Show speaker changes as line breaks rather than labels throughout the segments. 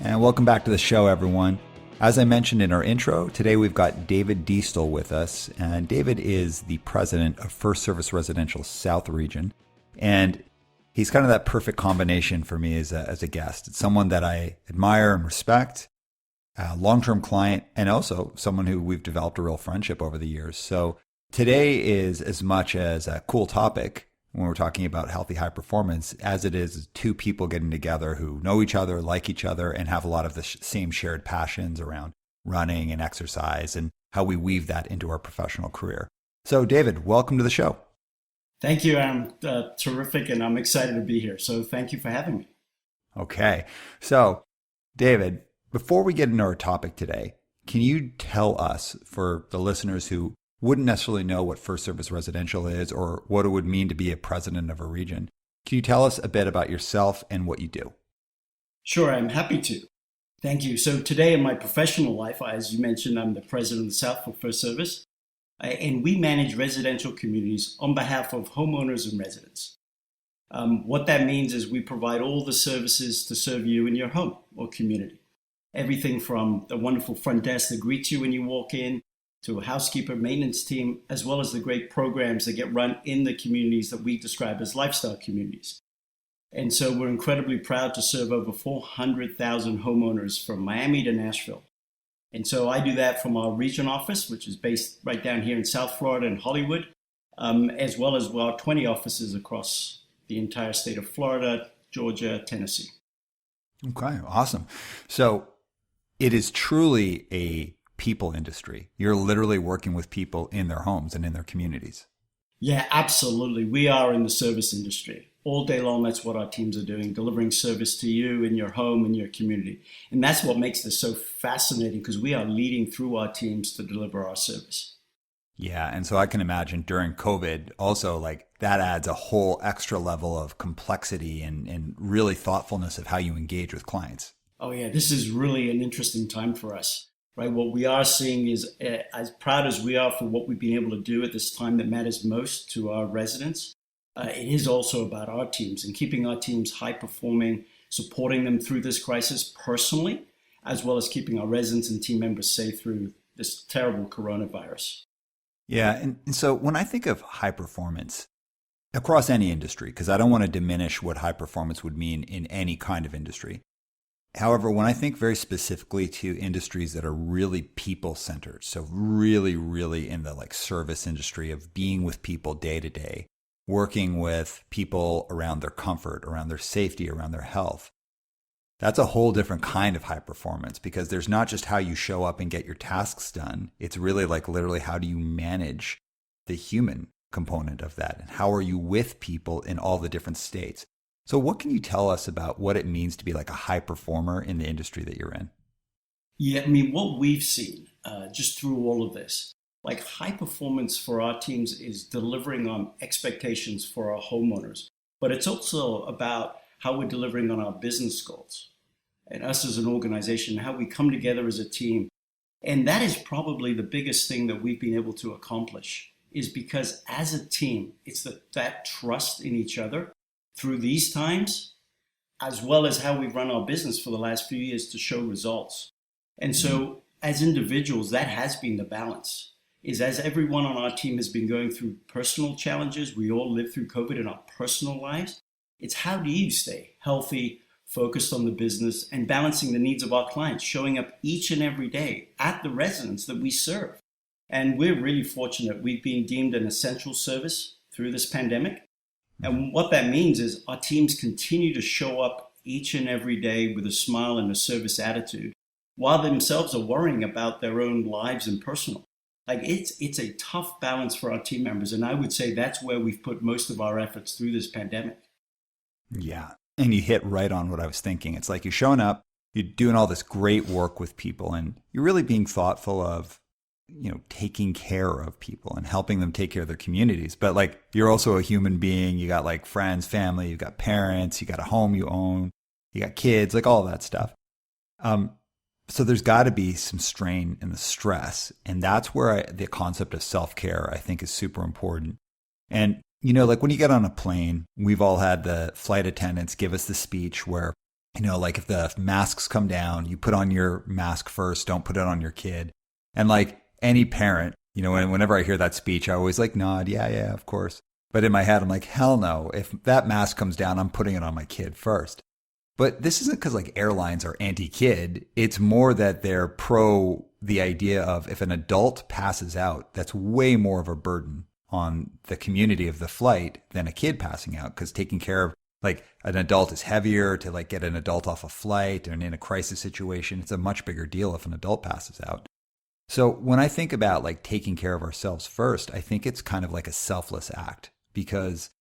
And welcome back to the show, everyone. As I mentioned in our intro, today we've got David Diestel with us. And David is the president of FirstService Residential South Region. And he's kind of that perfect combination for me as a guest. It's someone that I admire and respect, a long-term client, and also someone who we've developed a real friendship over the years. So today is as much as a cool topic when we're talking about healthy high performance as it is two people getting together who know each other, like each other, and have a lot of the same shared passions around running and exercise and how we weave that into our professional career. So David, welcome to the show.
Thank you. I'm terrific, and I'm excited to be here. So thank you for having me.
Okay. So David, before we get into our topic today, can you tell us, for the listeners who wouldn't necessarily know what FirstService Residential is or what it would mean to be a president of a region, can you tell us a bit about yourself and what you do?
Sure, I'm happy to. Thank you. So today in my professional life, as you mentioned, I'm the president of the South for FirstService, and we manage residential communities on behalf of homeowners and residents. What that means is we provide all the services to serve you in your home or community. Everything from the wonderful front desk that greets you when you walk in, to a housekeeper maintenance team, as well as the great programs that get run in the communities that we describe as lifestyle communities. And so we're incredibly proud to serve over 400,000 homeowners from Miami to Nashville. And so I do that from our region office, which is based right down here in South Florida and Hollywood, as well as our 20 offices across the entire state of Florida, Georgia, Tennessee.
Okay, awesome. So it is truly a people industry. You're literally working with people in their homes and in their communities.
Yeah, absolutely. We are in the service industry. All day long, that's what our teams are doing, delivering service to you in your home and your community. And that's what makes this so fascinating, because we are leading through our teams to deliver our service.
Yeah, and so I can imagine during COVID also, like, that adds a whole extra level of complexity and really thoughtfulness of how you engage with clients.
Oh yeah, this is really an interesting time for us. Right, what we are seeing is, as proud as we are for what we've been able to do at this time that matters most to our residents, it is also about our teams and keeping our teams high performing, supporting them through this crisis personally, as well as keeping our residents and team members safe through this terrible coronavirus.
Yeah, and so when I think of high performance across any industry, because I don't want to diminish what high performance would mean in any kind of industry. However, when I think very specifically to industries that are really people-centered, so really, really in the service industry of being with people day to day, working with people around their comfort, around their safety, around their health, that's a whole different kind of high performance, because there's not just how you show up and get your tasks done. It's really literally how do you manage the human component of that, and how are you with people in all the different states. So what can you tell us about what it means to be a high performer in the industry that you're in?
Yeah, I mean, what we've seen just through all of this, high performance for our teams is delivering on expectations for our homeowners. But it's also about how we're delivering on our business goals and us as an organization, how we come together as a team. And that is probably the biggest thing that we've been able to accomplish, is because as a team, it's that trust in each other through these times, as well as how we've run our business for the last few years to show results. And so as individuals, that has been the balance, is as everyone on our team has been going through personal challenges, we all live through COVID in our personal lives. It's how do you stay healthy, focused on the business, and balancing the needs of our clients, showing up each and every day at the residents that we serve. And we're really fortunate. We've been deemed an essential service through this pandemic. And what that means is our teams continue to show up each and every day with a smile and a service attitude, while themselves are worrying about their own lives and personal. It's a tough balance for our team members. And I would say that's where we've put most of our efforts through this pandemic.
Yeah. And you hit right on what I was thinking. It's like you're showing up, you're doing all this great work with people, and you're really being thoughtful of taking care of people and helping them take care of their communities. But you're also a human being. You got friends, family, you got parents, you got a home you own, you got kids, all of that stuff. So there's got to be some strain in the stress. And that's where the concept of self-care, I think, is super important. And, when you get on a plane, we've all had the flight attendants give us the speech where Like if the masks come down, you put on your mask first, don't put it on your kid. And like any parent, whenever I hear that speech, I always like nod, yeah, of course. But in my head, I'm like, hell no. If that mask comes down, I'm putting it on my kid first. But this isn't because like airlines are anti-kid. It's more that they're pro the idea of if an adult passes out, that's way more of a burden on the community of the flight than a kid passing out, because taking care of like an adult is heavier to like get an adult off a flight and in a crisis situation. It's a much bigger deal if an adult passes out. So when I think about like taking care of ourselves first, I think it's kind of like a selfless act, because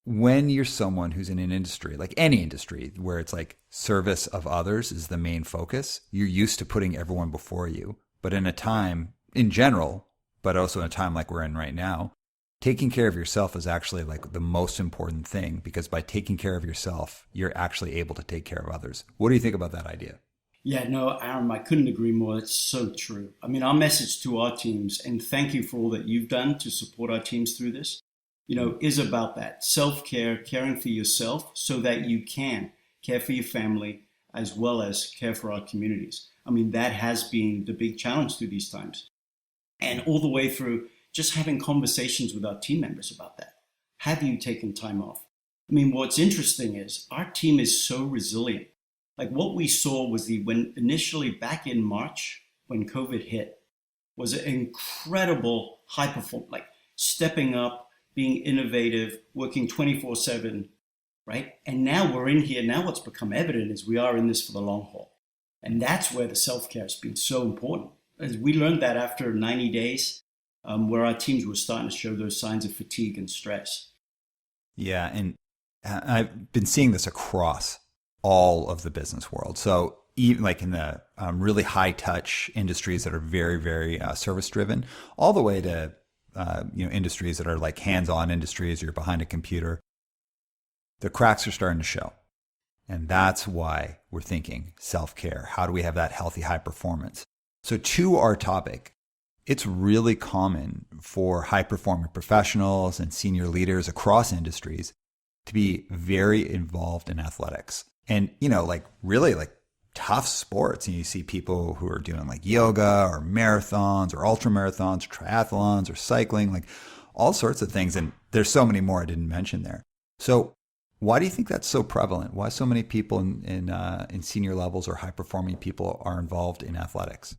when you're someone who's in an industry, like any industry, where it's like service of others is the main focus, you're used to putting everyone before you. But in a time, in general, but also in a time like we're in right now, taking care of yourself is actually like the most important thing, because by taking care of yourself, you're actually able to take care of others. What do you think about that idea?
Yeah, no, Aram, I couldn't agree more. It's so true. I mean, our message to our teams, and thank you for all that you've done to support our teams through this, is about that self-care, caring for yourself so that you can care for your family as well as care for our communities. I mean, that has been the big challenge through these times. And all the way through just having conversations with our team members about that. Have you taken time off? I mean, what's interesting is our team is so resilient. Like what we saw was when initially back in March, when COVID hit, was an incredible high performance, like stepping up, being innovative, working 24/7, right? And now we're in here. Now what's become evident is we are in this for the long haul. And that's where the self-care has been so important. As we learned that after 90 days, where our teams were starting to show those signs of fatigue and stress.
Yeah, and I've been seeing this across all of the business world. So even like in the really high touch industries that are very, very service driven, all the way to industries that are like hands-on industries, you're behind a computer, the cracks are starting to show. And that's why we're thinking self-care. How do we have that healthy high performance? So to our topic, it's really common for high-performing professionals and senior leaders across industries to be very involved in athletics. And, like really like tough sports. And you see people who are doing like yoga or marathons or ultra marathons, or triathlons or cycling, like all sorts of things. And there's so many more I didn't mention there. So why do you think that's so prevalent? Why so many people in senior levels or high-performing people are involved in athletics?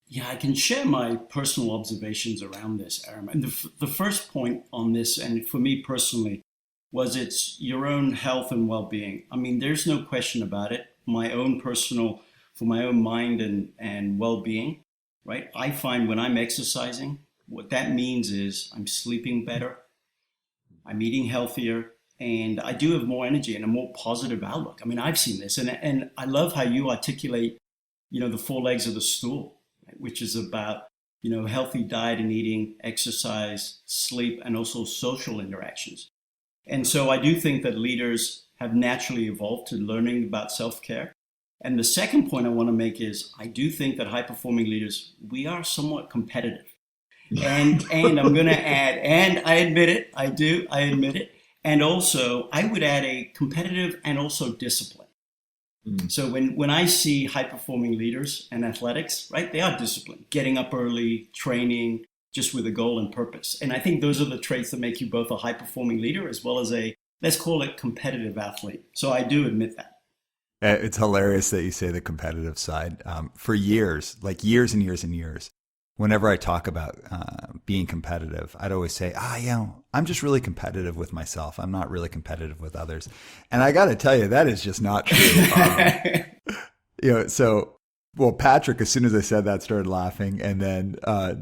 Yeah, I can share my personal observations around this, Aram. And the first point on this, and for me personally, was it's your own health and well-being. I mean, there's no question about it. My own personal, for my own mind and well-being, right? I find when I'm exercising, what that means is I'm sleeping better, I'm eating healthier, and I do have more energy and a more positive outlook. I mean, I've seen this, and I love how you articulate, the 4 legs of the stool, right? Which is about, healthy diet and eating, exercise, sleep, and also social interactions. And so I do think that leaders have naturally evolved to learning about self-care. And the second point I want to make is I do think that high-performing leaders, we are somewhat competitive. And I'm going to add, and I admit it, I admit it. And also, I would add a competitive and also discipline. So when I see high-performing leaders in athletics, right, they are disciplined, getting up early, training, just with a goal and purpose. And I think those are the traits that make you both a high-performing leader as well as a, let's call it, competitive athlete. So I do admit that.
It's hilarious that you say the competitive side. For years, like years and years and years, whenever I talk about being competitive, I'd always say, I'm just really competitive with myself. I'm not really competitive with others. And I got to tell you, that is just not true. Well, Patrick, as soon as I said that, started laughing. And then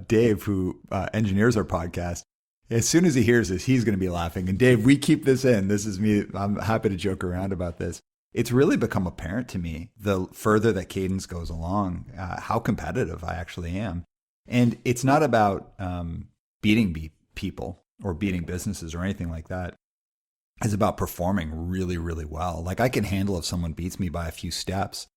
Dave, who engineers our podcast, as soon as he hears this, he's going to be laughing. And Dave, we keep this in. This is me. I'm happy to joke around about this. It's really become apparent to me, the further that Cadence goes along, how competitive I actually am. And it's not about beating people or beating businesses or anything like that. It's about performing really, really well. Like I can handle if someone beats me by a few steps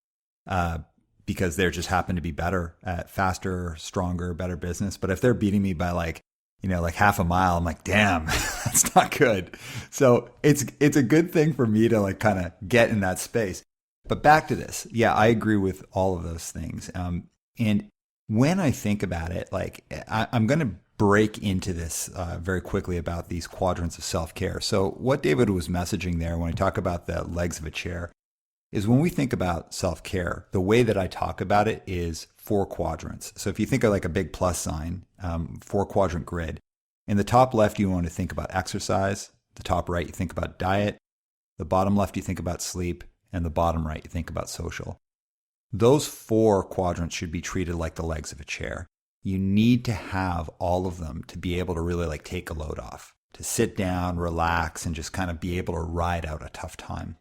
because they just happen to be better at faster, stronger, better business. But if they're beating me by like, like half a mile, I'm like, damn, that's not good. So it's a good thing for me to like kind of get in that space. But back to this. Yeah, I agree with all of those things. And when I think about it, like I'm going to break into this very quickly about these quadrants of self-care. So what David was messaging there when I talk about the legs of a chair is when we think about self-care, the way that I talk about it is 4 quadrants. So if you think of like a big plus sign, 4-quadrant grid, in the top left, you want to think about exercise. The top right, you think about diet. The bottom left, you think about sleep. And the bottom right, you think about social. Those 4 quadrants should be treated like the legs of a chair. You need to have all of them to be able to really like take a load off, to sit down, relax, and just kind of be able to ride out a tough time.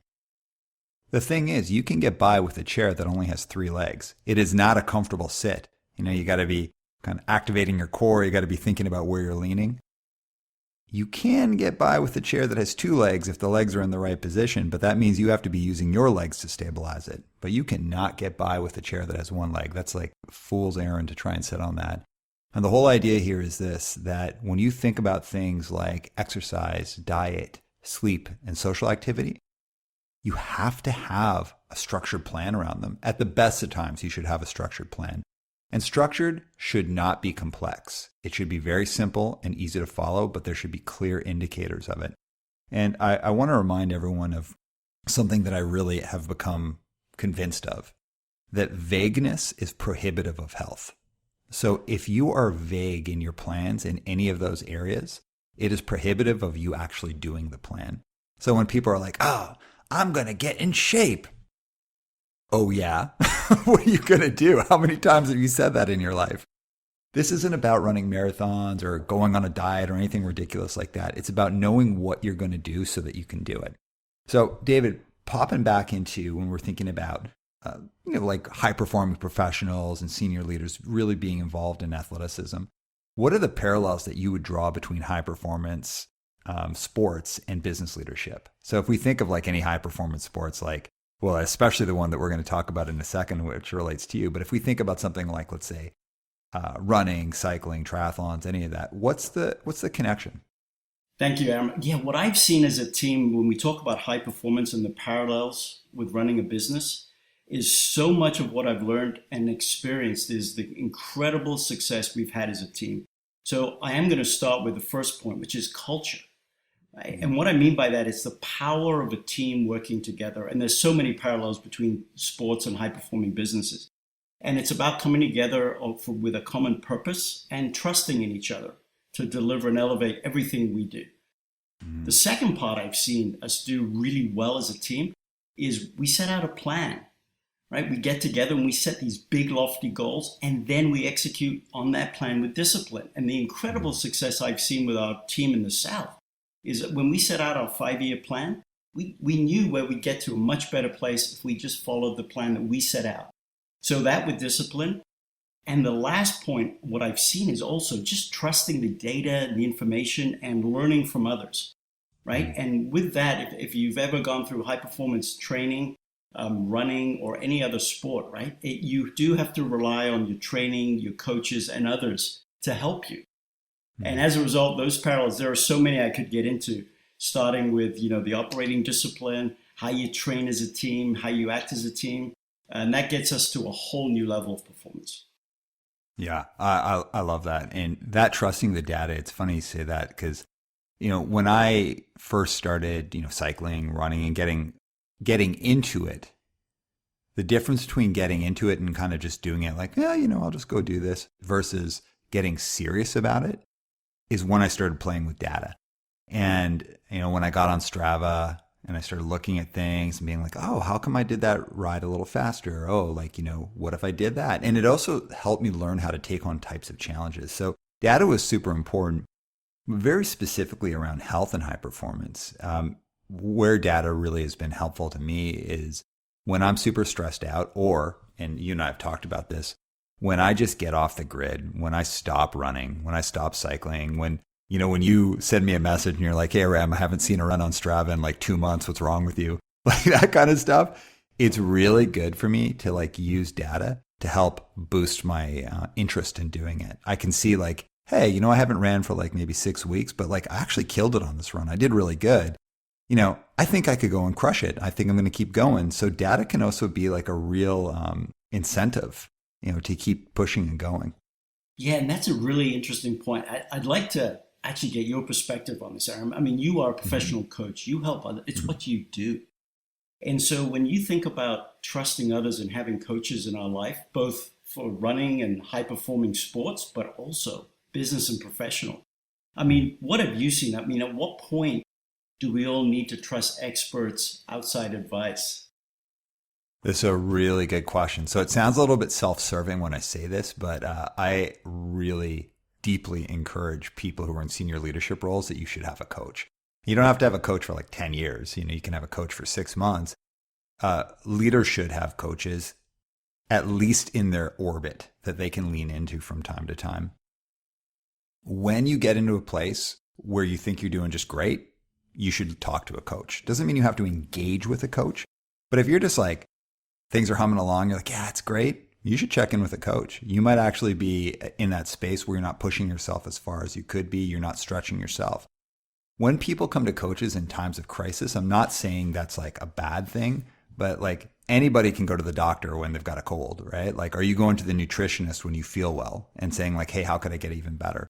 The thing is, you can get by with a chair that only has 3 legs. It is not a comfortable sit. You got to be kind of activating your core. You got to be thinking about where you're leaning. You can get by with a chair that has 2 legs if the legs are in the right position, but that means you have to be using your legs to stabilize it. But you cannot get by with a chair that has 1 leg. That's like a fool's errand to try and sit on that. And the whole idea here is this, that when you think about things like exercise, diet, sleep, and social activity, you have to have a structured plan around them. At the best of times, you should have a structured plan. And structured should not be complex. It should be very simple and easy to follow, but there should be clear indicators of it. And I want to remind everyone of something that I really have become convinced of, that vagueness is prohibitive of health. So if you are vague in your plans in any of those areas, it is prohibitive of you actually doing the plan. So when people are like, oh, I'm going to get in shape. Oh, yeah? What are you going to do? How many times have you said that in your life? This isn't about running marathons or going on a diet or anything ridiculous like that. It's about knowing what you're going to do so that you can do it. So, David, popping back into when we're thinking about, like high-performing professionals and senior leaders really being involved in athleticism, what are the parallels that you would draw between high-performance sports and business leadership? So if we think of like any high-performance sports, like, well, especially the one that we're going to talk about in a second, which relates to you. But if we think about something like, let's say, running, cycling, triathlons, any of that, what's the connection?
Thank you, Aram. Yeah, what I've seen as a team when we talk about high performance and the parallels with running a business is so much of what I've learned and experienced is the incredible success we've had as a team. So I am going to start with the first point, which is culture. Right? And what I mean by that is the power of a team working together. And there's so many parallels between sports and high-performing businesses. And it's about coming together with a common purpose and trusting in each other to deliver and elevate everything we do. Mm. The second part I've seen us do really well as a team is we set out a plan, right? We get together and we set these big, lofty goals, and then we execute on that plan with discipline. And the incredible success I've seen with our team in the South is that when we set out our 5-year plan, we knew where we'd get to a much better place if we just followed the plan that we set out. So that with discipline. And the last point, what I've seen is also just trusting the data and the information and learning from others, right? And with that, if you've ever gone through high performance training, running, or any other sport, right? You do have to rely on your training, your coaches, and others to help you. And as a result, those parallels, there are so many I could get into, starting with, the operating discipline, how you train as a team, how you act as a team. And that gets us to a whole new level of performance.
Yeah, I love that. And that trusting the data, it's funny you say that because, when I first started, cycling, running, and getting into it, the difference between getting into it and kind of just doing it like, I'll just go do this versus getting serious about it is when I started playing with data. And, when I got on Strava and I started looking at things and being like, oh, how come I did that ride a little faster? Oh, what if I did that? And it also helped me learn how to take on types of challenges. So data was super important, very specifically around health and high performance. Where data really has been helpful to me is when I'm super stressed out and you and I have talked about this, when I just get off the grid, when I stop running, when I stop cycling, when you send me a message and you're like, hey, Aram, I haven't seen a run on Strava in like 2 months. What's wrong with you? Like that kind of stuff. It's really good for me to use data to help boost my interest in doing it. I can see hey, I haven't ran for like maybe 6 weeks, but like I actually killed it on this run. I did really good. I think I could go and crush it. I think I'm going to keep going. So data can also be like a real incentive, to keep pushing and going.
Yeah, and that's a really interesting point. I'd like to actually get your perspective on this, Aram. I mean, you are a professional coach. You help others. It's what you do. And so when you think about trusting others and having coaches in our life, both for running and high-performing sports, but also business and professional, I mean, what have you seen? I mean, at what point do we all need to trust experts' outside advice?
This is a really good question. So it sounds a little bit self-serving when I say this, but I really deeply encourage people who are in senior leadership roles that you should have a coach. You don't have to have a coach for like 10 years. You can have a coach for 6 months. Leaders should have coaches at least in their orbit that they can lean into from time to time. When you get into a place where you think you're doing just great, you should talk to a coach. Doesn't mean you have to engage with a coach, but if you're just like, things are humming along, you're like, yeah, it's great, you should check in with a coach. You might actually be in that space where you're not pushing yourself as far as you could be. You're not stretching yourself. When people come to coaches in times of crisis, I'm not saying that's like a bad thing, but like anybody can go to the doctor when they've got a cold, right? Like, are you going to the nutritionist when you feel well and saying like, hey, how could I get even better?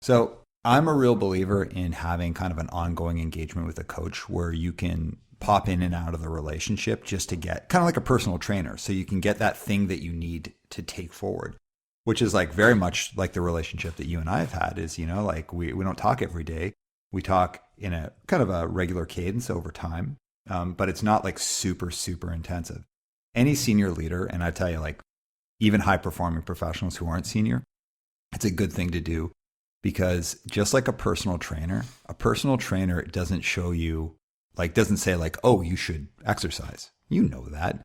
So I'm a real believer in having kind of an ongoing engagement with a coach where you can pop in and out of the relationship just to get kind of like a personal trainer. So you can get that thing that you need to take forward, which is like very much like the relationship that you and I have had is, like we don't talk every day. We talk in a kind of a regular cadence over time, but it's not like super, super intensive. Any senior leader, and I tell you, like even high performing professionals who aren't senior, it's a good thing to do because just like a personal trainer doesn't show you, like doesn't say like, oh, you should exercise. You know that.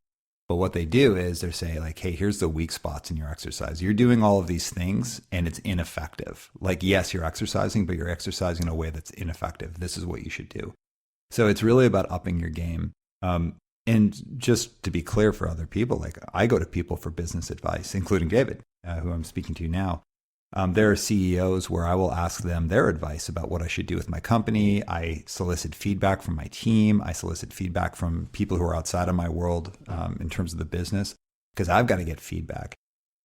But what they do is they're saying like, hey, here's the weak spots in your exercise. You're doing all of these things and it's ineffective. Like, yes, you're exercising, but you're exercising in a way that's ineffective. This is what you should do. So it's really about upping your game. And just to be clear for other people, like I go to people for business advice, including David, who I'm speaking to now. There are CEOs where I will ask them their advice about what I should do with my company. I solicit feedback from my team. I solicit feedback from people who are outside of my world in terms of the business, because I've got to get feedback.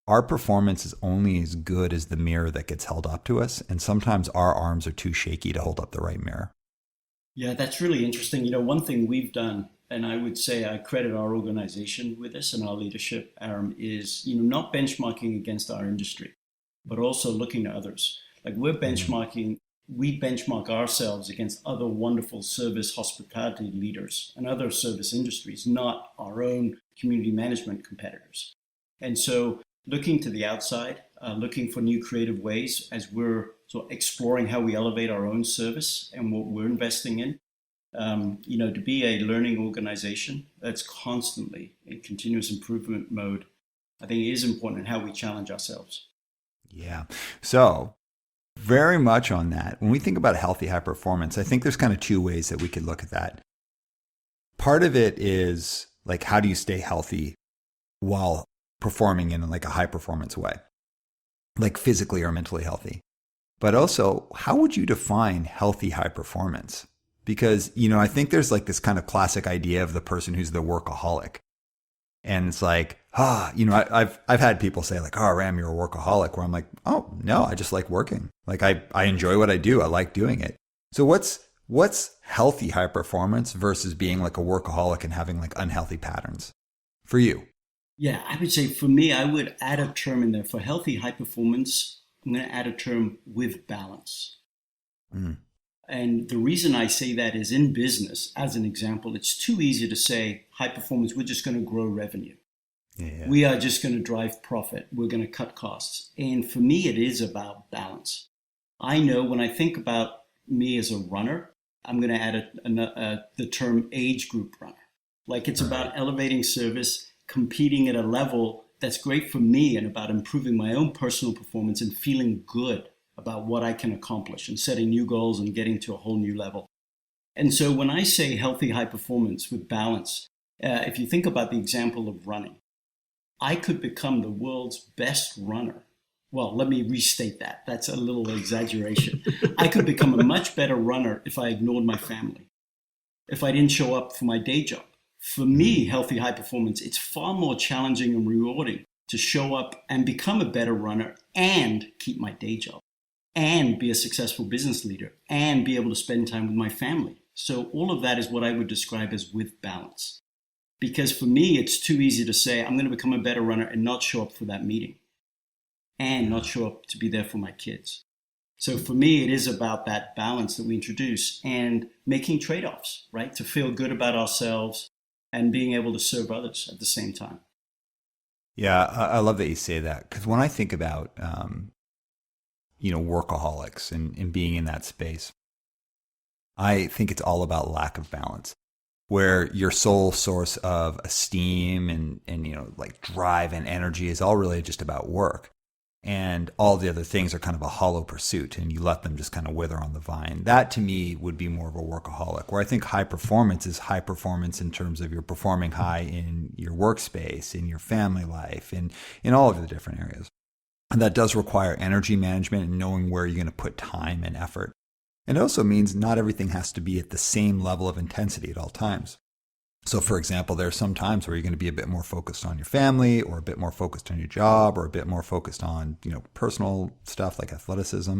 Our performance is only as good as the mirror that gets held up to us. And sometimes our arms are too shaky to hold up the right mirror.
Yeah, that's really interesting. One thing we've done, and I would say I credit our organization with this and our leadership, Aram, is, not benchmarking against our industry, but also looking to others. Like we're benchmarking, we benchmark ourselves against other wonderful service hospitality leaders and other service industries, not our own community management competitors. And so looking to the outside, looking for new creative ways as we're sort of exploring how we elevate our own service and what we're investing in. To be a learning organization that's constantly in continuous improvement mode, I think it is important in how we challenge ourselves.
Yeah. So very much on that. When we think about healthy high performance, I think there's kind of two ways that we could look at that. Part of it is like, how do you stay healthy while performing in like a high performance way, like physically or mentally healthy? But also, how would you define healthy high performance? Because, I think there's like this kind of classic idea of the person who's the workaholic. And it's like, I've had people say like, oh, Ram, you're a workaholic, where I'm like, oh, no, I just like working. Like I enjoy what I do. I like doing it. So what's healthy high performance versus being like a workaholic and having like unhealthy patterns for you?
Yeah, I would say for me, I would add a term in there. For healthy high performance, I'm going to add a term with balance. And the reason I say that is in business, as an example, it's too easy to say high performance, we're just going to grow revenue. Yeah. We are just going to drive profit. We're going to cut costs. And for me, it is about balance. I know when I think about me as a runner, I'm going to add the term age group runner. Like it's about elevating service, competing at a level that's great for me and about improving my own personal performance and feeling good about what I can accomplish and setting new goals and getting to a whole new level. And so when I say healthy high performance with balance, if you think about the example of running, I could become the world's best runner well, let me restate that. That's a little exaggeration. I could become a much better runner if I ignored my family, if I didn't show up for my day job. For me, healthy high performance, it's far more challenging and rewarding to show up and become a better runner and keep my day job and be a successful business leader and be able to spend time with my family. So all of that is what I would describe as with balance. Because for me, it's too easy to say, I'm going to become a better runner and not show up for that meeting and not show up to be there for my kids. So for me, it is about that balance that we introduce and making trade-offs, right? To feel good about ourselves and being able to serve others at the same time.
Yeah, I love that you say that, because when I think about, workaholics and being in that space, I think it's all about lack of balance, where your sole source of esteem and like drive and energy is all really just about work. And all the other things are kind of a hollow pursuit, and you let them just kind of wither on the vine. That to me would be more of a workaholic, where I think high performance is high performance in terms of you're performing high in your workspace, in your family life, in all of the different areas. And that does require energy management and knowing where you're going to put time and effort. And it also means not everything has to be at the same level of intensity at all times. So, for example, there are some times where you're going to be a bit more focused on your family, or a bit more focused on your job, or a bit more focused on, personal stuff like athleticism.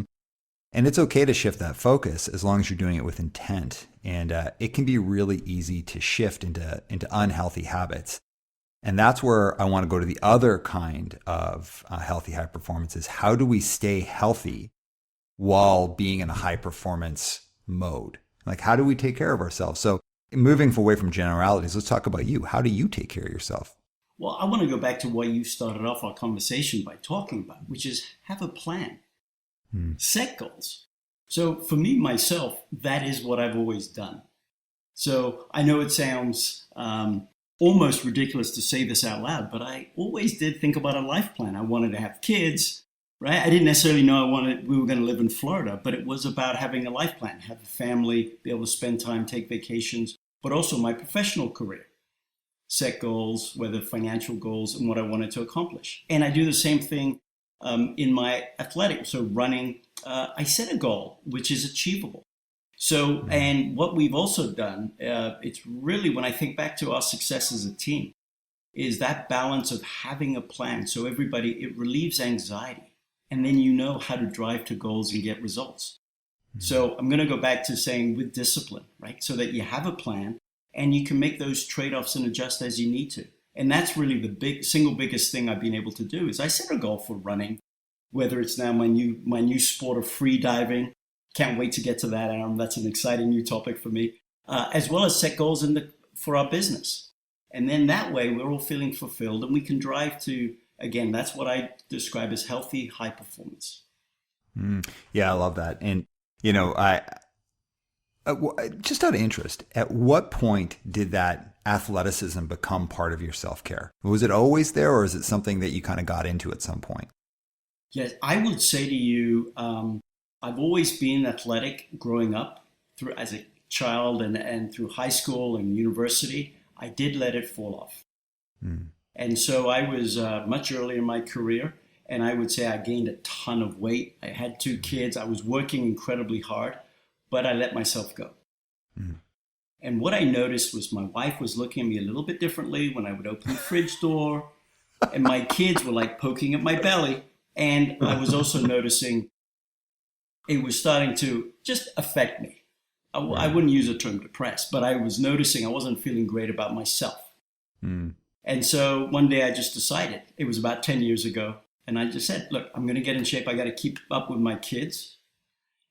And it's okay to shift that focus as long as you're doing it with intent. And it can be really easy to shift into unhealthy habits. And that's where I want to go to the other kind of healthy high performance is, how do we stay healthy while being in a high performance mode? Like, how do we take care of ourselves? So moving away from generalities, let's talk about you. How do you take care of yourself?
Well, I want to go back to what you started off our conversation by talking about, which is have a plan, set goals. So for me, myself, that is what I've always done. So I know it sounds almost ridiculous to say this out loud, but I always did think about a life plan. I wanted to have kids, right? I didn't necessarily know we were going to live in Florida, but it was about having a life plan, have a family, be able to spend time, take vacations, but also my professional career, set goals, whether financial goals and what I wanted to accomplish. And I do the same thing in my athletic. So running, I set a goal, which is achievable. So, and what we've also done, it's really, when I think back to our success as a team, is that balance of having a plan. So everybody, it relieves anxiety. And then you know how to drive to goals and get results. So I'm going to go back to saying with discipline, right? So that you have a plan and you can make those trade-offs and adjust as you need to. And that's really the single biggest thing I've been able to do is I set a goal for running, whether it's now my new sport of freediving. Can't wait to get to that, Aram. That's an exciting new topic for me, as well as set goals for our business. And then that way we're all feeling fulfilled and we can drive to, again, that's what I describe as healthy high performance.
Yeah, I love that. And I just out of interest, at what point did that athleticism become part of your self-care? Was it always there, or is it something that you kind of got into at some point?
Yes, I would say to you, I've always been athletic growing up as a child and through high school and university. I did let it fall off. And so I was much earlier in my career, and I would say I gained a ton of weight. I had 2 kids. I was working incredibly hard, but I let myself go. And what I noticed was my wife was looking at me a little bit differently when I would open the fridge door, and my kids were like poking at my belly. And I was also noticing it was starting to just affect me. I wouldn't use the term depressed, but I was noticing I wasn't feeling great about myself. And so one day I just decided, it was about 10 years ago, and I just said, look, I'm going to get in shape. I got to keep up with my kids.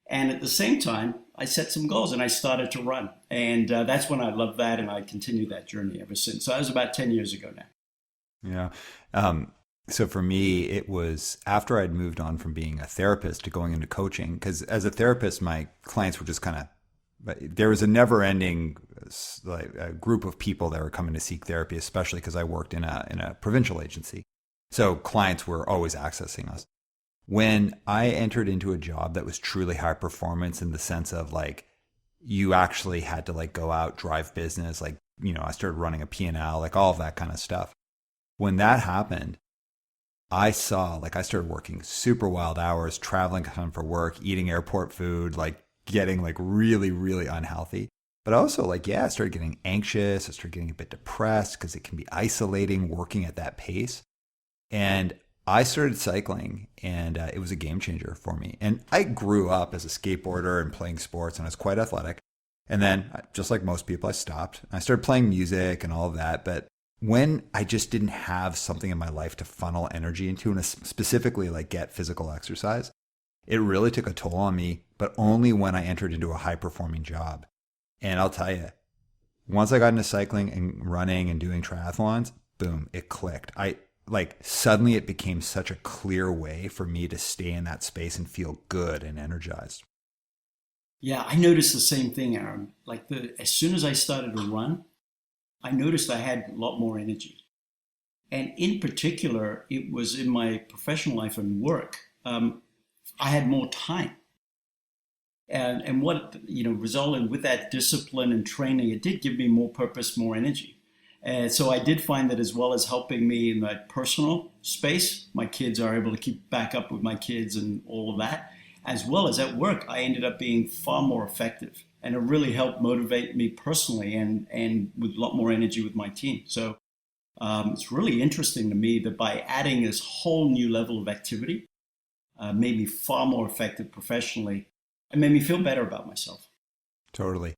And at the same time, I set some goals and I started to run. And that's when I loved that, and I continued that journey ever since. So that was about 10 years ago now.
Yeah. So for me, it was after I'd moved on from being a therapist to going into coaching, because as a therapist, my clients were just kind of, there was a never-ending group of people that were coming to seek therapy, especially because I worked in a provincial agency. So clients were always accessing us. When I entered into a job that was truly high performance in the sense of like, you actually had to like go out, drive business, like, I started running a P&L, like all of that kind of stuff. When that happened, I started working super wild hours, traveling home for work, eating airport food, like getting like really, really unhealthy. But also I started getting anxious. I started getting a bit depressed because it can be isolating working at that pace. And I started cycling, and it was a game changer for me. And I grew up as a skateboarder and playing sports, and I was quite athletic. And then, just like most people, I stopped. I started playing music and all of that. But when I just didn't have something in my life to funnel energy into, and specifically like get physical exercise, it really took a toll on me, but only when I entered into a high-performing job. And I'll tell you, once I got into cycling and running and doing triathlons, boom, it clicked. Suddenly it became such a clear way for me to stay in that space and feel good and energized.
Yeah, I noticed the same thing, Aram. As soon as I started to run, I noticed I had a lot more energy. And in particular, it was in my professional life and work. I had more time. And what, resulted with that discipline and training, it did give me more purpose, more energy. And so I did find that as well as helping me in that personal space, my kids are able to keep back up with my kids and all of that, as well as at work, I ended up being far more effective. And it really helped motivate me personally and with a lot more energy with my team. So it's really interesting to me that by adding this whole new level of activity, made me far more effective professionally and made me feel better about myself.
Totally.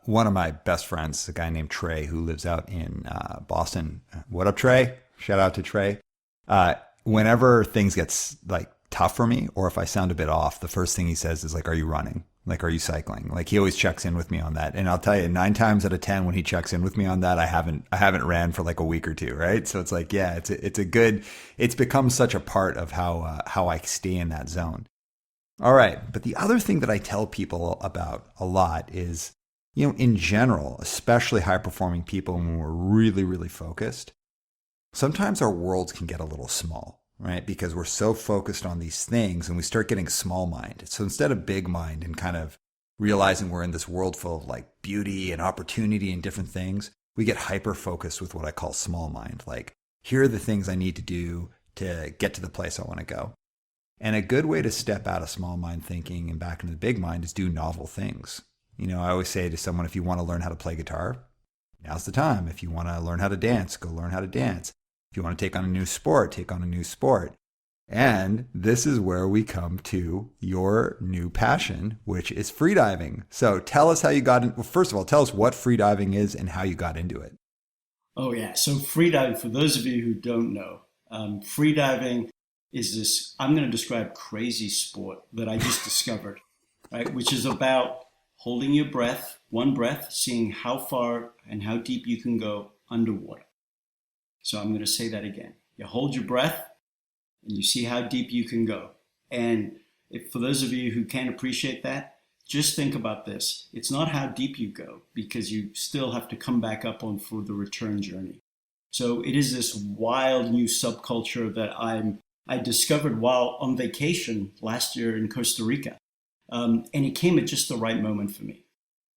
One of my best friends, a guy named Trey, who lives out in Boston. What up, Trey? Shout out to Trey. Whenever things get tough for me, or if I sound a bit off, the first thing he says is are you running? Are you cycling? He always checks in with me on that. And I'll tell you, 9 times out of 10, when he checks in with me on that, I haven't ran for a week or two, right? So it's it's become such a part of how I stay in that zone. All right. But the other thing that I tell people about a lot is, in general, especially high-performing people, when we're really, really focused, sometimes our worlds can get a little small, right? Because we're so focused on these things and we start getting small mind. So instead of big mind and kind of realizing we're in this world full of beauty and opportunity and different things, we get hyper-focused with what I call small mind. Here are the things I need to do to get to the place I want to go. And a good way to step out of small mind thinking and back into the big mind is do novel things. I always say to someone, if you want to learn how to play guitar, now's the time. If you want to learn how to dance, go learn how to dance. If you want to take on a new sport, take on a new sport. And this is where we come to your new passion, which is freediving. So tell us how you got in. Well, first of all, tell us what freediving is and how you got into it.
Oh, yeah. So freediving, for those of you who don't know, freediving is this, I'm going to describe crazy sport that I just discovered, right? Which is about holding your breath, one breath, seeing how far and how deep you can go underwater. So I'm going to say that again. You hold your breath and you see how deep you can go. And for those of you who can't appreciate that, just think about this. It's not how deep you go, because you still have to come back up on for the return journey. So it is this wild new subculture that I discovered while on vacation last year in Costa Rica. And it came at just the right moment for me.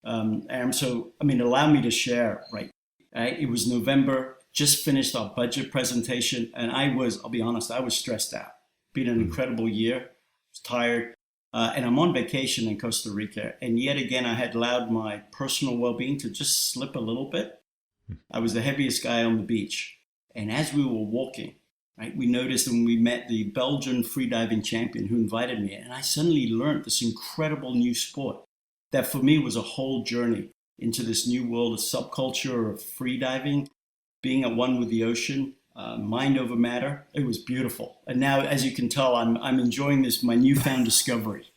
And so, allow me to share, right? It was November, just finished our budget presentation. And I'll be honest, I was stressed out. Been an incredible year, was tired. And I'm on vacation in Costa Rica. And yet again, I had allowed my personal well-being to just slip a little bit. I was the heaviest guy on the beach. And as we were walking, right, we noticed when we met the Belgian freediving champion who invited me, and I suddenly learned this incredible new sport that for me was a whole journey into this new world of subculture of freediving, being at one with the ocean, mind over matter. It was beautiful. And now, as you can tell, I'm enjoying this, my newfound discovery.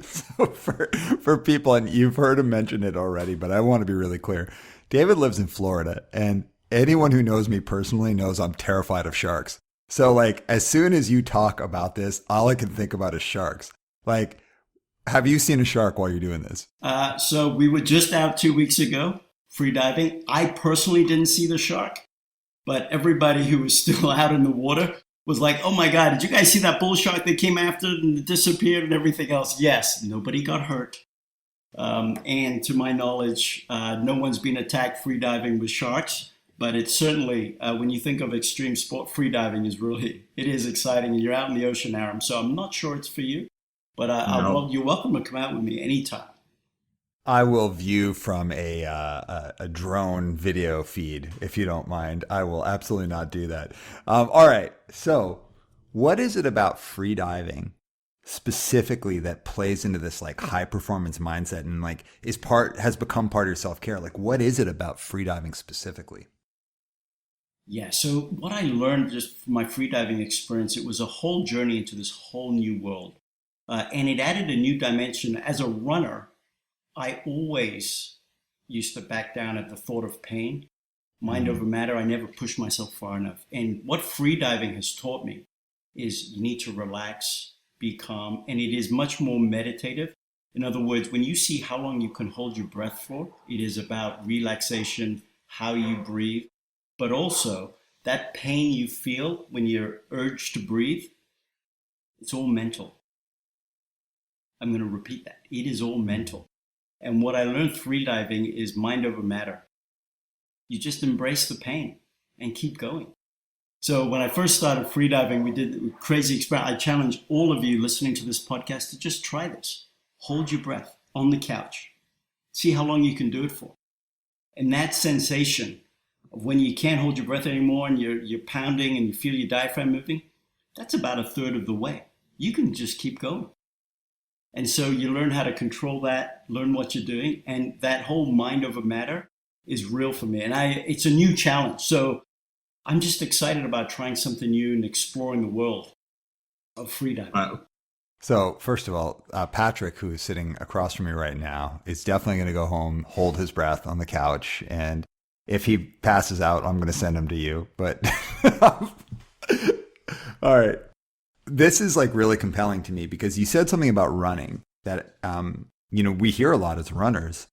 So for people, and you've heard him mention it already, but I want to be really clear. David lives in Florida, and anyone who knows me personally knows I'm terrified of sharks. So as soon as you talk about this, all I can think about is sharks. Have you seen a shark while you're doing this?
So we were just out 2 weeks ago, freediving. I personally didn't see the shark, but everybody who was still out in the water was like, oh my God, did you guys see that bull shark that came after and disappeared and everything else? Yes, nobody got hurt. And to my knowledge, no one's been attacked freediving with sharks. But it's certainly, when you think of extreme sport, freediving it is exciting. And you're out in the ocean, Aram. So I'm not sure it's for you, but you're welcome to come out with me anytime.
I will view from a drone video feed, if you don't mind. I will absolutely not do that. All right. So what is it about freediving specifically that plays into this like high performance mindset and like has become part of your self-care? Like, what is it about freediving specifically?
Yeah, so what I learned just from my freediving experience, it was a whole journey into this whole new world. And it added a new dimension. As a runner, I always used to back down at the thought of pain. Mind over matter, I never pushed myself far enough. And what freediving has taught me is you need to relax, be calm, and it is much more meditative. In other words, when you see how long you can hold your breath for, it is about relaxation, how you breathe, but also that pain you feel when you're urged to breathe, it's all mental. I'm going to repeat that. It is all mental. And what I learned freediving is mind over matter. You just embrace the pain and keep going. So when I first started freediving, we did a crazy experiment. I challenge all of you listening to this podcast to just try this. Hold your breath on the couch. See how long you can do it for. And that sensation of when you can't hold your breath anymore and you're pounding and you feel your diaphragm moving, that's about a third of the way. You can just keep going. And so you learn how to control that, learn what you're doing, and that whole mind over matter is real for me. And it's a new challenge. So I'm just excited about trying something new and exploring the world of freediving.
Wow. So first of all, Patrick, who is sitting across from me right now, is definitely going to go home, hold his breath on the couch. And if he passes out, I'm going to send him to you. But all right. This is like really compelling to me because you said something about running that, we hear a lot as runners.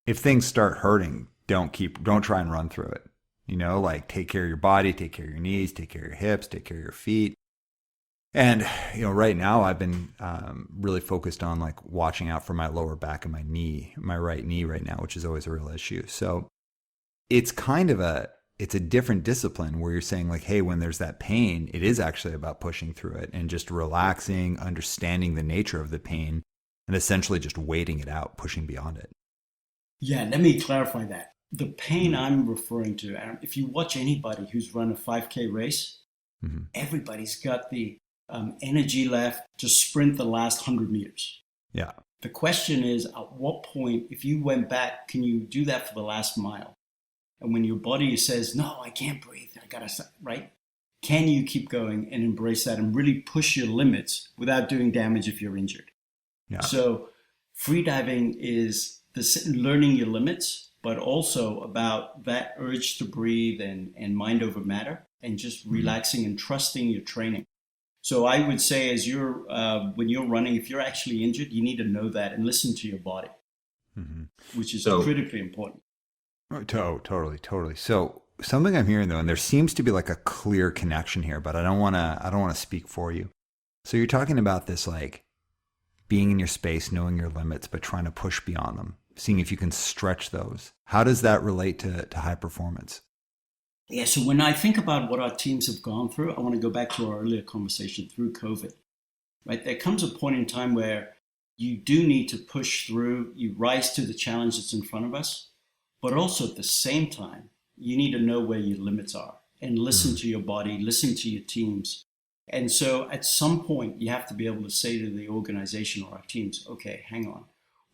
If things start hurting, don't try and run through it. Like take care of your body, take care of your knees, take care of your hips, take care of your feet. And, right now I've been really focused on like watching out for my lower back and my right knee right now, which is always a real issue. So it's kind of it's a different discipline where you're saying like, hey, when there's that pain, it is actually about pushing through it and just relaxing, understanding the nature of the pain and essentially just waiting it out, pushing beyond it.
Yeah, let me clarify that. The pain I'm referring to, Aram, if you watch anybody who's run a 5K race, everybody's got the energy left to sprint the last 100 meters.
Yeah.
The question is, at what point, if you went back, can you do that for the last mile? And when your body says, no, I can't breathe, I gotta stop, right? Can you keep going and embrace that and really push your limits without doing damage if you're injured? Yeah. So freediving is learning your limits, but also about that urge to breathe and mind over matter and just relaxing and trusting your training. So I would say when you're running, if you're actually injured, you need to know that and listen to your body, which is critically important.
Totally. So something I'm hearing though, and there seems to be like a clear connection here, but I don't want to speak for you. So you're talking about this, like being in your space, knowing your limits, but trying to push beyond them, seeing if you can stretch those. How does that relate to high performance?
Yeah. So when I think about what our teams have gone through, I want to go back to our earlier conversation through COVID, right? There comes a point in time where you do need to push through, you rise to the challenge that's in front of us. But also at the same time, you need to know where your limits are and listen to your body, listen to your teams. And so at some point, you have to be able to say to the organization or our teams, okay, hang on.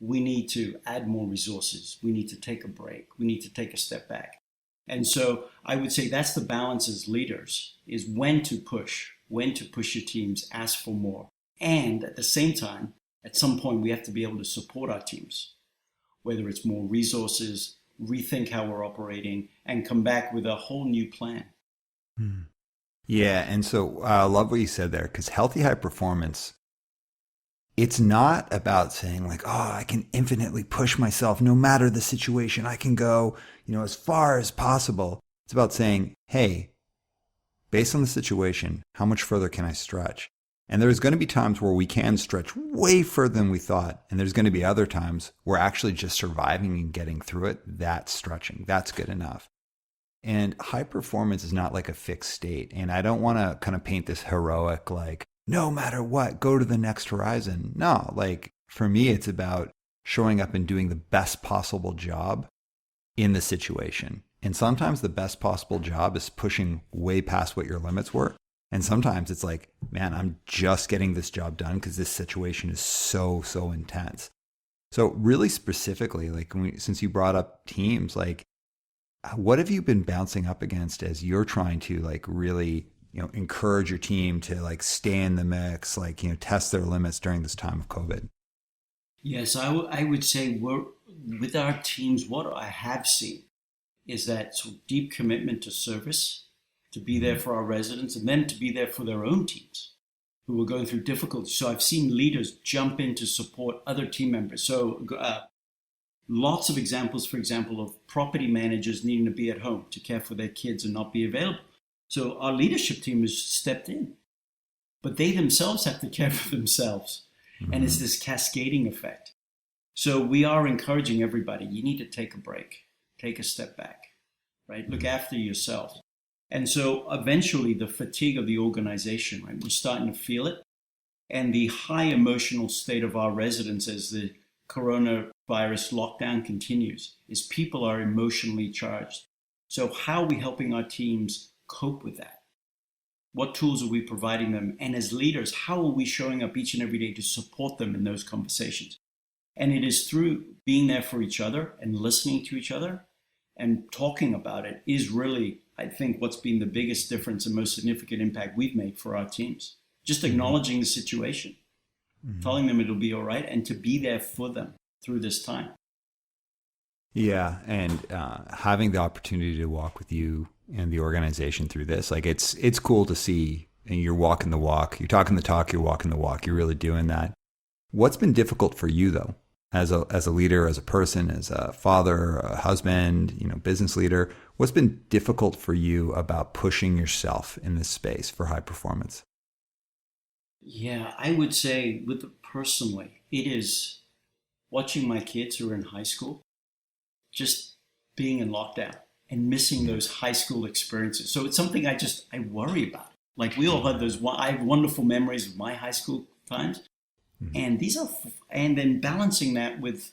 We need to add more resources. We need to take a break. We need to take a step back. And so I would say that's the balance as leaders, is when to push your teams, ask for more. And at the same time, at some point, we have to be able to support our teams, whether it's more resources, rethink how we're operating, and come back with a whole new plan.
Yeah, and so I love what you said there, because healthy high performance, it's not about saying like, oh, I can infinitely push myself no matter the situation. I can go, as far as possible. It's about saying, hey, based on the situation, how much further can I stretch? And there's going to be times where we can stretch way further than we thought. And there's going to be other times where actually just surviving and getting through it, that's stretching. That's good enough. And high performance is not like a fixed state. And I don't want to kind of paint this heroic, like, no matter what, go to the next horizon. No, like for me, it's about showing up and doing the best possible job in the situation. And sometimes the best possible job is pushing way past what your limits were. And sometimes it's like, man, I'm just getting this job done because this situation is so intense. So really specifically, like since you brought up teams, like what have you been bouncing up against as you're trying to like really, encourage your team to like stay in the mix, like, test their limits during this time of COVID?
Yes, I would say with our teams, what I have seen is that sort of deep commitment to service, to be there for our residents, and then to be there for their own teams who are going through difficulty. So I've seen leaders jump in to support other team members. So lots of examples, for example, of property managers needing to be at home to care for their kids and not be available. So our leadership team has stepped in, but they themselves have to care for themselves. Mm-hmm. And it's this cascading effect. So we are encouraging everybody, you need to take a break, take a step back, right? Look after yourself. And so eventually the fatigue of the organization, right? We're starting to feel it. And the high emotional state of our residents as the coronavirus lockdown continues is people are emotionally charged. So how are we helping our teams cope with that? What tools are we providing them? And as leaders, how are we showing up each and every day to support them in those conversations? And it is through being there for each other and listening to each other and talking about it is really, I think, what's been the biggest difference and most significant impact we've made for our teams. Just acknowledging the situation, telling them it'll be all right, and to be there for them through this time.
Yeah, and having the opportunity to walk with you and the organization through this, like it's cool to see, and you're walking the walk, you're talking the talk, you're walking the walk, you're really doing that. What's been difficult for you though, as a leader, as a person, as a father, a husband, business leader? What's been difficult for you about pushing yourself in this space for high performance?
Yeah, I would say personally, it is watching my kids who are in high school, just being in lockdown and missing those high school experiences. So it's something I worry about. Like we all had I have wonderful memories of my high school times. And and then balancing that with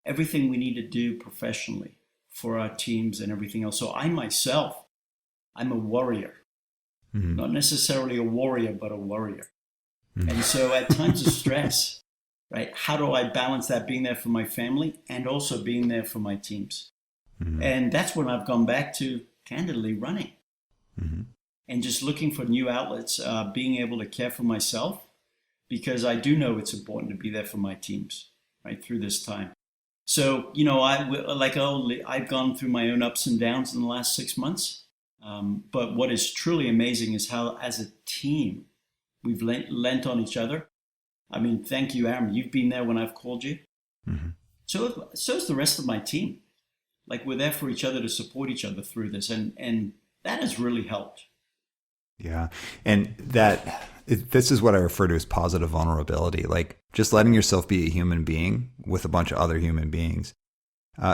everything we need to do professionally for our teams and everything else. So I'm a warrior, not necessarily a warrior, but a warrior. And so at times of stress, right? How do I balance that being there for my family and also being there for my teams? And that's when I've gone back to, candidly, running and just looking for new outlets, being able to care for myself, because I do know it's important to be there for my teams, right, through this time. So, I've gone through my own ups and downs in the last 6 months. But what is truly amazing is how, as a team, we've lent on each other. I mean, thank you, Aram. You've been there when I've called you. So's the rest of my team. Like we're there for each other to support each other through this. And that has really helped.
Yeah. And this is what I refer to as positive vulnerability, like just letting yourself be a human being with a bunch of other human beings.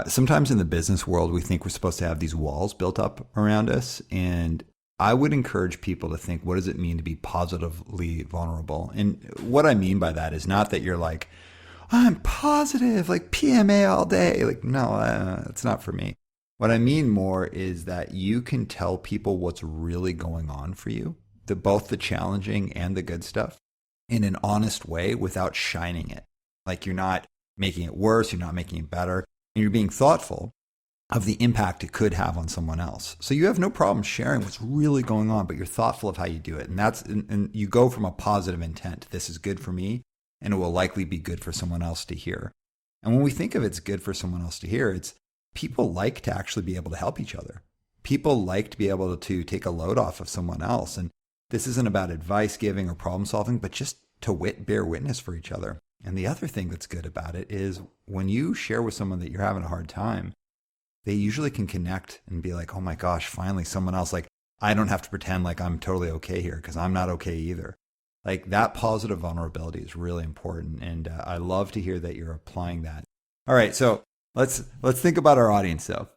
Sometimes in the business world, we think we're supposed to have these walls built up around us. And I would encourage people to think, what does it mean to be positively vulnerable? And what I mean by that is not that you're like, I'm positive, like PMA all day. Like, no, it's not for me. What I mean more is that you can tell people what's really going on for you, both the challenging and the good stuff, in an honest way without shining it. Like you're not making it worse, you're not making it better, and you're being thoughtful of the impact it could have on someone else. So you have no problem sharing what's really going on, but you're thoughtful of how you do it. And you go from a positive intent. This is good for me, and it will likely be good for someone else to hear. And when we think of it's good for someone else to hear, it's people like to actually be able to help each other. People like to be able to take a load off of someone else. And this isn't about advice giving or problem solving, but just to bear witness for each other. And the other thing that's good about it is when you share with someone that you're having a hard time, they usually can connect and be like, oh my gosh, finally someone else, like I don't have to pretend like I'm totally okay here because I'm not okay either. Like that positive vulnerability is really important. And I love to hear that you're applying that. All right. So let's think about our audience though.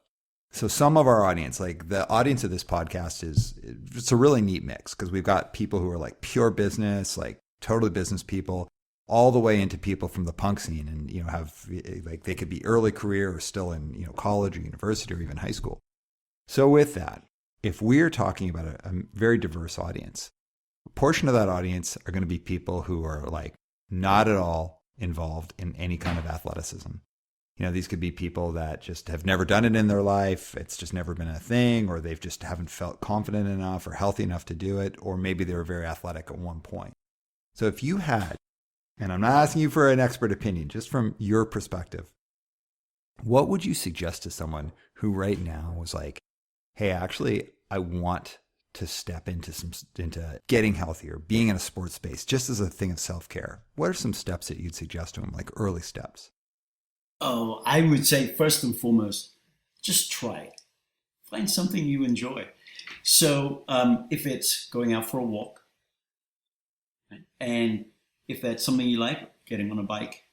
So some of our audience, like the audience of this podcast it's a really neat mix because we've got people who are like pure business, like totally business people, all the way into people from the punk scene and, have like they could be early career or still in, college or university or even high school. So with that, if we're talking about a very diverse audience, a portion of that audience are going to be people who are like not at all involved in any kind of athleticism. These could be people that just have never done it in their life. It's just never been a thing, or they've just haven't felt confident enough or healthy enough to do it, or maybe they were very athletic at one point. So if you had, and I'm not asking you for an expert opinion, just from your perspective, what would you suggest to someone who right now was like, hey, actually, I want to step into getting healthier, being in a sports space, just as a thing of self-care? What are some steps that you'd suggest to them, like early steps?
Oh, I would say first and foremost, just try it. Find something you enjoy. So if it's going out for a walk, right? And if that's something you like, getting on a bike,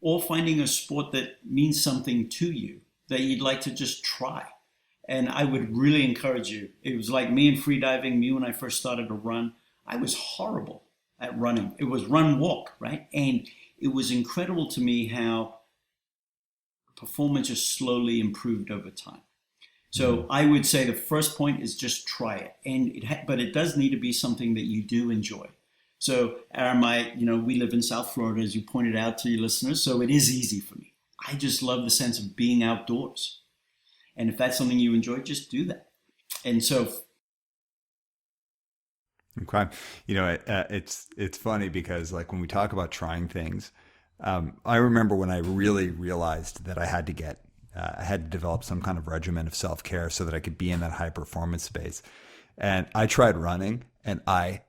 or finding a sport that means something to you that you'd like to just try. And I would really encourage you. It was like me and freediving, me when I first started to run, I was horrible at running. It was run, walk, right? And it was incredible to me how performance just slowly improved over time. So I would say the first point is just try it. And but it does need to be something that you do enjoy. So Aram, we live in South Florida, as you pointed out to your listeners, so it is easy for me. I just love the sense of being outdoors. And if that's something you enjoy, just do that. And so.
Okay. It's funny because like when we talk about trying things, I remember when I really realized that I had to develop some kind of regimen of self-care so that I could be in that high performance space. And I tried running and I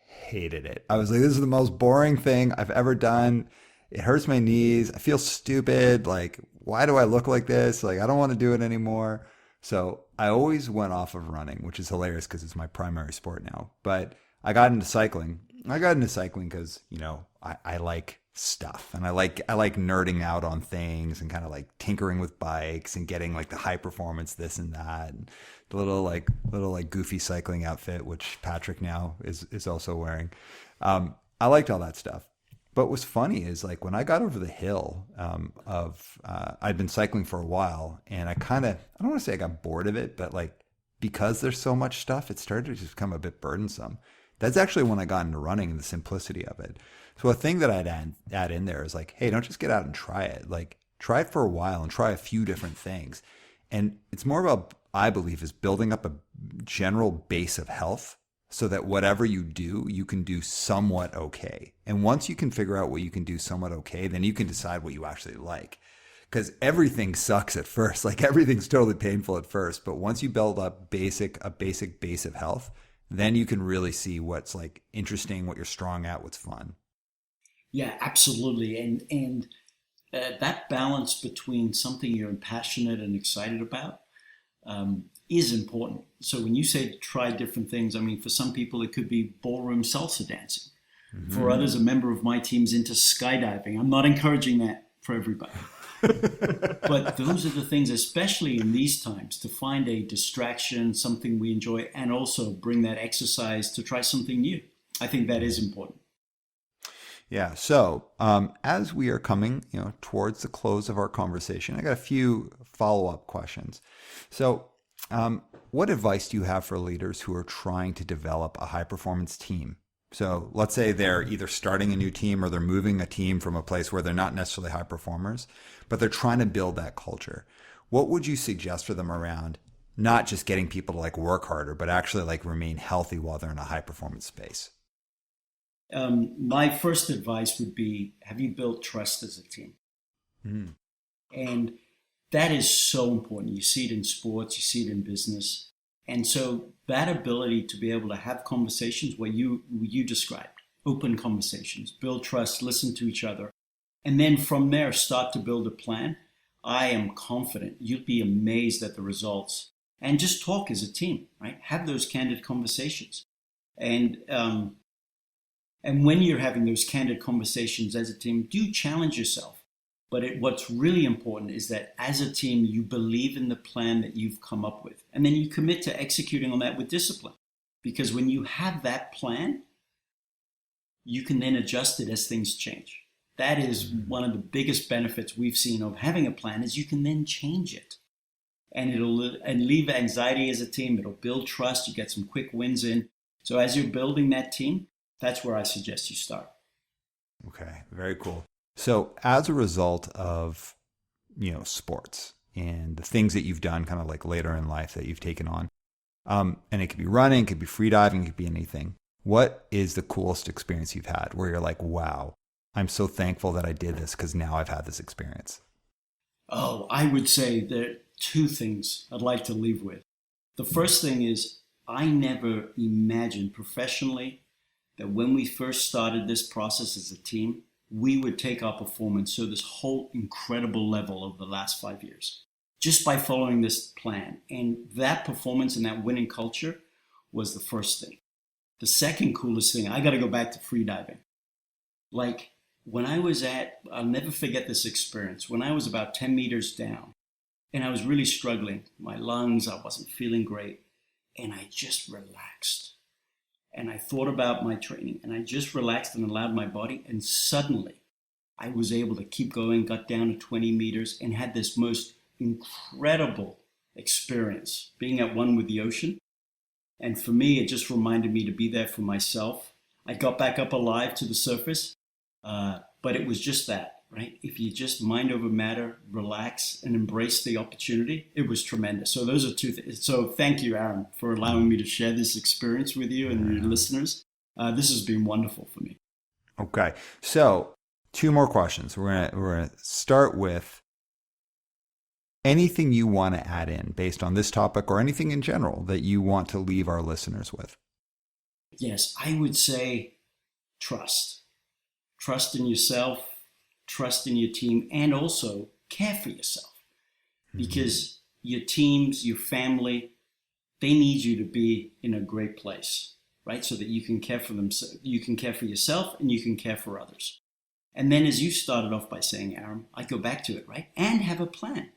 hated it. I was like, this is the most boring thing I've ever done. It hurts my knees. I feel stupid. Like, why do I look like this? Like, I don't want to do it anymore. So I always went off of running, which is hilarious because it's my primary sport now. But I got into cycling. Because, I like stuff and I like nerding out on things and kind of like tinkering with bikes and getting like the high performance this and that and the little goofy cycling outfit which Patrick now is also wearing. I liked all that stuff. But what's funny is like when I got over the hill I'd been cycling for a while and I don't want to say I got bored of it, but like because there's so much stuff, it started to just become a bit burdensome. That's actually when I got into running and the simplicity of it. So a thing that I'd add in there is like, hey, don't just get out and try it. Like try it for a while and try a few different things. And it's more about, I believe, is building up a general base of health so that whatever you do, you can do somewhat okay. And once you can figure out what you can do somewhat okay, then you can decide what you actually like. Because everything sucks at first. Like everything's totally painful at first. But once you build up a basic base of health, then you can really see what's like interesting, what you're strong at, what's fun.
Yeah, absolutely. And that balance between something you're passionate and excited about is important. So when you say try different things, I mean, for some people, it could be ballroom salsa dancing. Mm-hmm. For others, a member of my team's into skydiving. I'm not encouraging that for everybody. But those are the things, especially in these times, to find a distraction, something we enjoy, and also bring that exercise to try something new. I think that is important.
Yeah. So as we are coming, towards the close of our conversation, I got a few follow-up questions. So what advice do you have for leaders who are trying to develop a high-performance team? So let's say they're either starting a new team or they're moving a team from a place where they're not necessarily high performers, but they're trying to build that culture. What would you suggest for them around not just getting people to like work harder, but actually like remain healthy while they're in a high performance space?
My first advice would be, have you built trust as a team? Mm. And that is so important. You see it in sports, you see it in business. And so that ability to be able to have conversations where you described, open conversations, build trust, listen to each other, and then from there start to build a plan, I am confident you'd be amazed at the results. And just talk as a team, right? Have those candid conversations. And when you're having those candid conversations as a team, do challenge yourself. But what's really important is that as a team, you believe in the plan that you've come up with. And then you commit to executing on that with discipline. Because when you have that plan, you can then adjust it as things change. That is one of the biggest benefits we've seen of having a plan, is you can then change it. And it'll leave anxiety as a team. It'll build trust. You get some quick wins in. So as you're building that team, that's where I suggest you start.
Okay, very cool. So as a result of, sports and the things that you've done kind of like later in life that you've taken on, and it could be running, it could be freediving, it could be anything. What is the coolest experience you've had where you're like, wow, I'm so thankful that I did this because now I've had this experience?
Oh, I would say there are two things I'd like to leave with. The first thing is, I never imagined professionally that when we first started this process as a team, we would take our performance to this whole incredible level over the last 5 years, just by following this plan. And that performance and that winning culture was the first thing. The second coolest thing, I got to go back to freediving. Like when I'll never forget this experience. When I was about 10 meters down and I was really struggling, my lungs, I wasn't feeling great. And I just relaxed. And I thought about my training and I just relaxed and allowed my body. And suddenly I was able to keep going, got down to 20 meters and had this most incredible experience being at one with the ocean. And for me, it just reminded me to be there for myself. I got back up alive to the surface, but it was just that, right? If you just mind over matter, relax, and embrace the opportunity, it was tremendous. So those are two things. So thank you, Aram, for allowing me to share this experience with you and your listeners. This has been wonderful for me.
Okay, so two more questions. We're gonna start with anything you want to add in based on this topic or anything in general that you want to leave our listeners with.
Yes, I would say trust. Trust in yourself, trust in your team, and also care for yourself. Because your teams, your family, they need you to be in a great place, right? So that you can care for them, you can care for yourself, and you can care for others. And then as you started off by saying, Aram, I go back to it, right? And have a plan.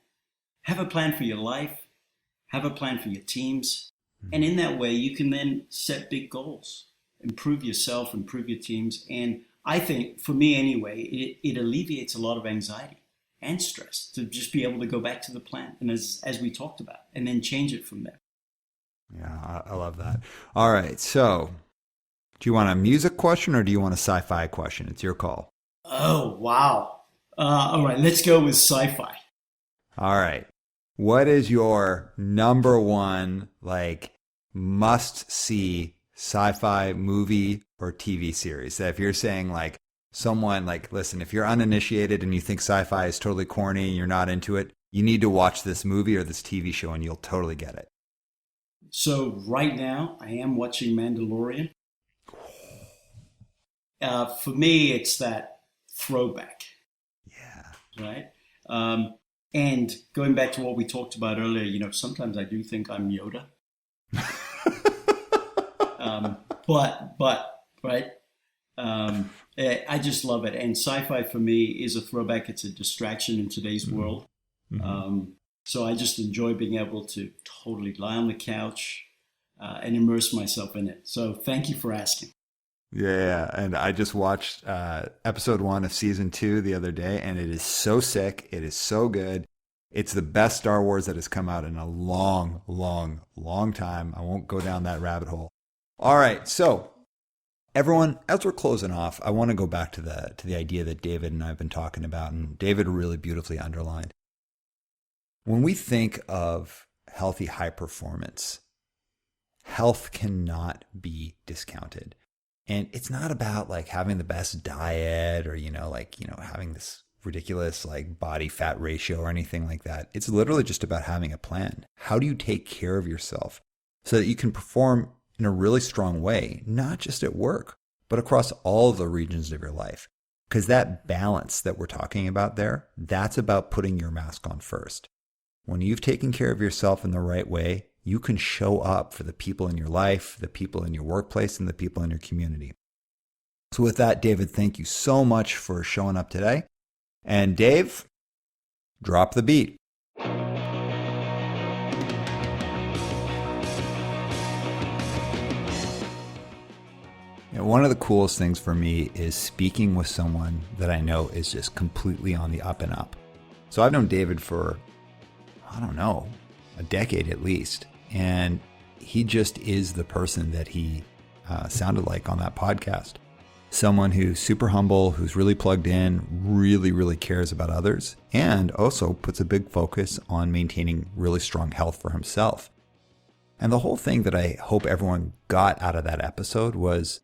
Have a plan for your life. Have a plan for your teams. And in that way, you can then set big goals. Improve yourself, improve your teams. And I think, for me anyway, it alleviates a lot of anxiety and stress to just be able to go back to the plan. And as we talked about, and then change it from there.
Yeah, I love that. All right. So do you want a music question or do you want a sci-fi question? It's your call.
Oh, wow. All right. Let's go with sci-fi.
All right. What is your number one, must-see sci-fi movie or TV series? That if you're saying someone listen, if you're uninitiated and you think sci-fi is totally corny and you're not into it, you need to watch this movie or this TV show and you'll totally get it.
So right now, I am watching Mandalorian. For me, it's that throwback.
Yeah.
Right? And going back to what we talked about earlier, sometimes I do think I'm Yoda. But right? I just love it. And sci-fi for me is a throwback. It's a distraction in today's world. So I just enjoy being able to totally lie on the couch and immerse myself in it. So thank you for asking.
Yeah, and I just watched episode 1 of season 2 the other day, and it is so sick. It is so good. It's the best Star Wars that has come out in a long, long, long time. I won't go down that rabbit hole. All right, so everyone, as we're closing off, I want to go back to the idea that David and I have been talking about, and David really beautifully underlined. When we think of healthy high performance, health cannot be discounted. And it's not about having the best diet or, having this ridiculous body fat ratio or anything like that. It's literally just about having a plan. How do you take care of yourself so that you can perform in a really strong way, not just at work, but across all the regions of your life? Because that balance that we're talking about there, that's about putting your mask on first. When you've taken care of yourself in the right way, you can show up for the people in your life, the people in your workplace, and the people in your community. So with that, David, thank you so much for showing up today. And Dave, drop the beat. One of the coolest things for me is speaking with someone that I know is just completely on the up and up. So I've known David for, a decade at least. And he just is the person that he sounded like on that podcast. Someone who's super humble, who's really plugged in, really, really cares about others, and also puts a big focus on maintaining really strong health for himself. And the whole thing that I hope everyone got out of that episode was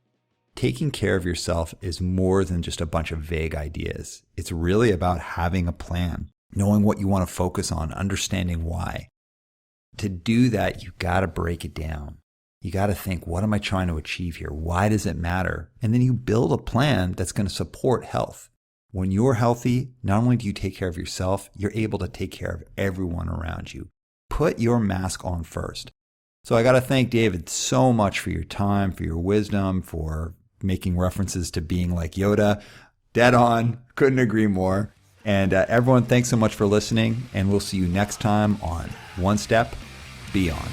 taking care of yourself is more than just a bunch of vague ideas. It's really about having a plan, knowing what you want to focus on, understanding why. To do that, you got to break it down. You got to think, what am I trying to achieve here? Why does it matter? And then you build a plan that's going to support health. When you're healthy, not only do you take care of yourself, you're able to take care of everyone around you. Put your mask on first. So I got to thank David so much for your time, for your wisdom, for making references to being like Yoda. Dead on. Couldn't agree more. And everyone, thanks so much for listening. And we'll see you next time on One Step Beyond.